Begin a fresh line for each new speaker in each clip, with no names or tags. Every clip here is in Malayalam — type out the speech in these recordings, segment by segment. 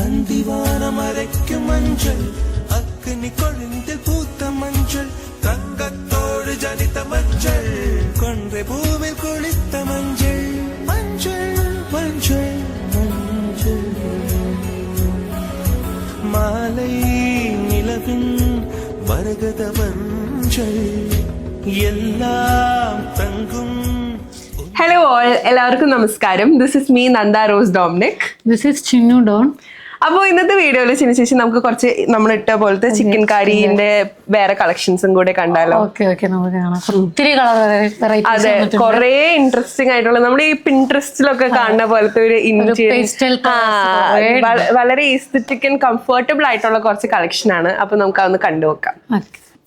അന്തിവാനമരയ്ക്കും മഞ്ചൽ അഗ്നി കൊഴുന്തിൽ പൂത്ത മഞ്ചൽ തങ്കത്തോട് ജനിത മഞ്ചൽ കൊണ്ടേ ഭൂമിൽ കുളിത്ത മഞ്ചൽ മഞ്ചൽ മഞ്ചൽ മഞ്ചൽ മാലൈ നിലവിൻ മരകത മഞ്ചൽ എല്ലാം തങ്കും.
ഹലോ ഓൾ, എല്ലാവർക്കും നമസ്കാരം. This is me Nanda Rose Dominic.
This is Chinnu Don.
അപ്പോൾ ഇന്നത്തെ വീഡിയോയിൽ ചിനിശേഷി നമുക്ക് കുറച്ച് നമ്മൾ ഇട്ട പോലത്തെ ചിക്കൻ കറിന്റെ വേറെ കളക്ഷൻസും കൂടെ കണ്ടാലോ?
ഒത്തിരി
അതെ, കുറെ ഇൻട്രസ്റ്റിംഗ് ആയിട്ടുള്ള നമ്മൾ ഈ പിൻട്രസ്റ്റിലൊക്കെ കാണുന്ന പോലത്തെ ഒരു വളരെ ഈസ്തെറ്റിക് ആൻഡ് കംഫർട്ടബിൾ ആയിട്ടുള്ള കുറച്ച് കളക്ഷൻ ആണ്. അപ്പൊ നമുക്ക് അതൊന്ന് കണ്ടുനോക്കാം.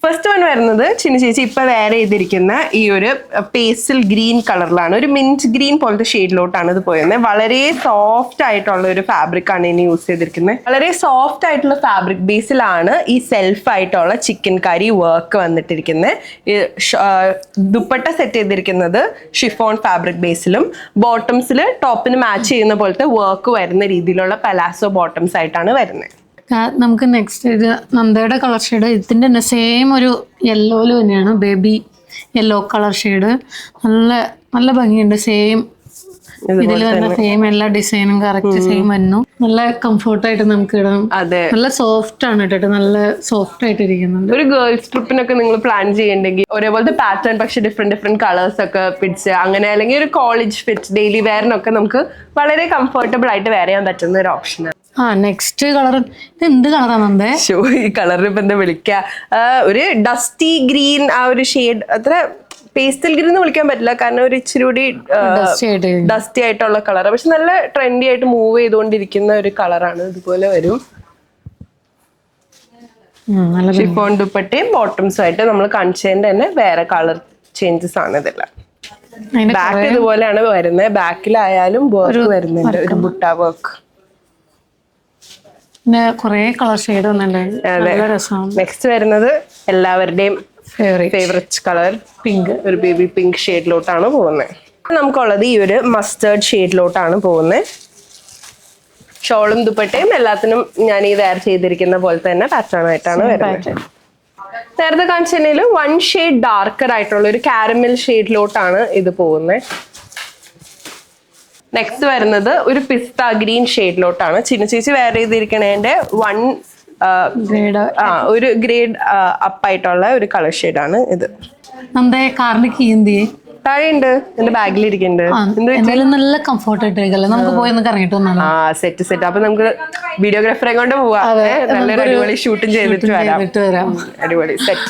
ഫസ്റ്റ് വൺ വരുന്നത് ചിന്നു ചേച്ചി ഇപ്പൊ വേറെ ചെയ്തിരിക്കുന്ന ഈ ഒരു പേസ്റ്റൽ ഗ്രീൻ കളറിലാണ്, ഒരു മിന്റ് ഗ്രീൻ പോലത്തെ ഷെയ്ഡിലോട്ടാണ് ഇത് പോയത്. വളരെ സോഫ്റ്റ് ആയിട്ടുള്ള ഒരു ഫാബ്രിക് ആണ് ഇനി യൂസ് ചെയ്തിരിക്കുന്നത്. വളരെ സോഫ്റ്റ് ആയിട്ടുള്ള ഫാബ്രിക് ബേസിലാണ് ഈ സെൽഫ് ആയിട്ടുള്ള ചിക്കൻ കറി വർക്ക് വന്നിട്ടിരിക്കുന്നത്. ദുപ്പട്ട സെറ്റ് ചെയ്തിരിക്കുന്നത് ഷിഫോൺ ഫാബ്രിക് ബേസിലും ബോട്ടംസിൽ ടോപ്പിന് മാച്ച് ചെയ്യുന്ന പോലത്തെ വർക്ക് വരുന്ന രീതിയിലുള്ള പലാസോ ബോട്ടംസ് ആയിട്ടാണ് വരുന്നത്.
നമുക്ക് നെക്സ്റ്റ് ഇത് നന്ദയുടെ കളർ ഷെയ്ഡ്, ഇതിന്റെ തന്നെ സെയിം ഒരു യെല്ലോയില് തന്നെയാണ്, ബേബി യെല്ലോ കളർ ഷെയ്ഡ്. നല്ല നല്ല ഭംഗിയുണ്ട്. സെയിം ഇതിൽ തന്നെ സെയിം എല്ലാ ഡിസൈനും കറക്റ്റ് സെയിം വരുന്നു. നല്ല കംഫർട്ടായിട്ട് നമുക്ക് ഇടാം. നല്ല സോഫ്റ്റ് ആണ് ഇട്ടിട്ട്, നല്ല സോഫ്റ്റ് ആയിട്ട് ഇരിക്കുന്നുണ്ട്.
ഒരു ഗേൾസ് ട്രിപ്പിനൊക്കെ നിങ്ങൾ പ്ലാൻ ചെയ്യണ്ടെങ്കിൽ ഒരേപോലത്തെ പാറ്റേൺ പക്ഷെ ഡിഫറെന്റ് കളേഴ്സ് ഒക്കെ പിടിച്ച് അങ്ങനെ, അല്ലെങ്കിൽ ഒരു കോളേജ് ഫിറ്റ് ഡെയിലി വെയറിനൊക്കെ നമുക്ക് വളരെ കംഫർട്ടബിൾ ആയിട്ട് വെയർ ചെയ്യാൻ പറ്റുന്ന ഒരു ഓപ്ഷനാണ്.
നെക്സ്റ്റ് കളർ ഇത് എന്ത് കളറാണ്?
ഈ കളറിന് ഇപ്പൊ എന്താ വിളിക്ക, ഒരു ഡസ്റ്റി ഗ്രീൻ, ആ ഒരു ഷെയ്ഡ്. അത്ര പേസ്റ്റൽ ഗ്രീൻ എന്ന് വിളിക്കാൻ പറ്റില്ല, കാരണം ഒരു ഇച്ചിരി കൂടി ഡസ്റ്റി ആയിട്ടുള്ള കളർ, പക്ഷെ നല്ല ട്രെൻഡി ആയിട്ട് മൂവ് ചെയ്തുകൊണ്ടിരിക്കുന്ന ഒരു കളറാണ്. ഇതുപോലെ വരും. ഷിഫോൺ ദുപ്പട്ടയും ബോട്ടംസും ആയിട്ട് നമ്മൾ കാണിച്ചതിന്റെ തന്നെ വേറെ കളർ ചേഞ്ചസ് ആണ് ഇതെല്ലാം. ബാക്ക് ഇതുപോലെയാണ് വരുന്നത്. ബാക്കിലായാലും വർക്ക് വരുന്നുണ്ട്, ഒരു ബുട്ട വർക്ക്.
കൊറേ കളർ ഷെയ്ഡ് വന്നിട്ടുണ്ട്.
നെക്സ്റ്റ് വരുന്നത് എല്ലാവരുടെയും ഫേവറേറ്റ് കളർ പിങ്ക്, ഒരു ബേബി പിങ്ക് ഷെയ്ഡിലോട്ടാണ് പോകുന്നത്. നമുക്കുള്ളത് ഈ ഒരു മസ്റ്റേർഡ് ഷെയ്ഡിലോട്ടാണ് പോകുന്നത്. ഷോളും ദുപ്പട്ടയും എല്ലാത്തിനും ഞാൻ ഈ വെയർ ചെയ്തിരിക്കുന്ന പോലെ തന്നെ പാറ്റേൺ ആയിട്ടാണ് വരുന്നത്. നേരത്തെ കാണിച്ചതിൽ 1 ഷെയ്ഡ് ഡാർക്കർ ആയിട്ടുള്ള ഒരു കാരമൽ ഷെയ്ഡിലോട്ടാണ് ഇത് പോകുന്നത്. നെക്സ്റ്റ് വരുന്നത് ഒരു പിസ്ത ഗ്രീൻ ഷെയ്ഡിലോട്ടാണ്. ചിന്നു ചേച്ചി വെയർ ചെയ്തിരിക്കണേന്റെ ഒരു ഗ്രേഡ് അപ്പ് ആയിട്ടുള്ള ഒരു കളർ ഷെയ്ഡാണ് ഇത്. താഴെയുണ്ട്, എന്റെ ബാഗിൽ ഇരിക്കുന്നുണ്ട്.
നല്ല കംഫർട്ട് ആയിട്ടിരിക്കല്ലേ, നമുക്ക് പോയി ഇറങ്ങിട്ട് വന്നാലോ?
സെറ്റ്. അപ്പൊ നമുക്ക് വീഡിയോഗ്രാഫറെ കൊണ്ട് പോവാം, നല്ലൊരു അടിപൊളി ഷൂട്ടും ചെയ്തിട്ട് വരാം. അടിപൊളി സെറ്റ്.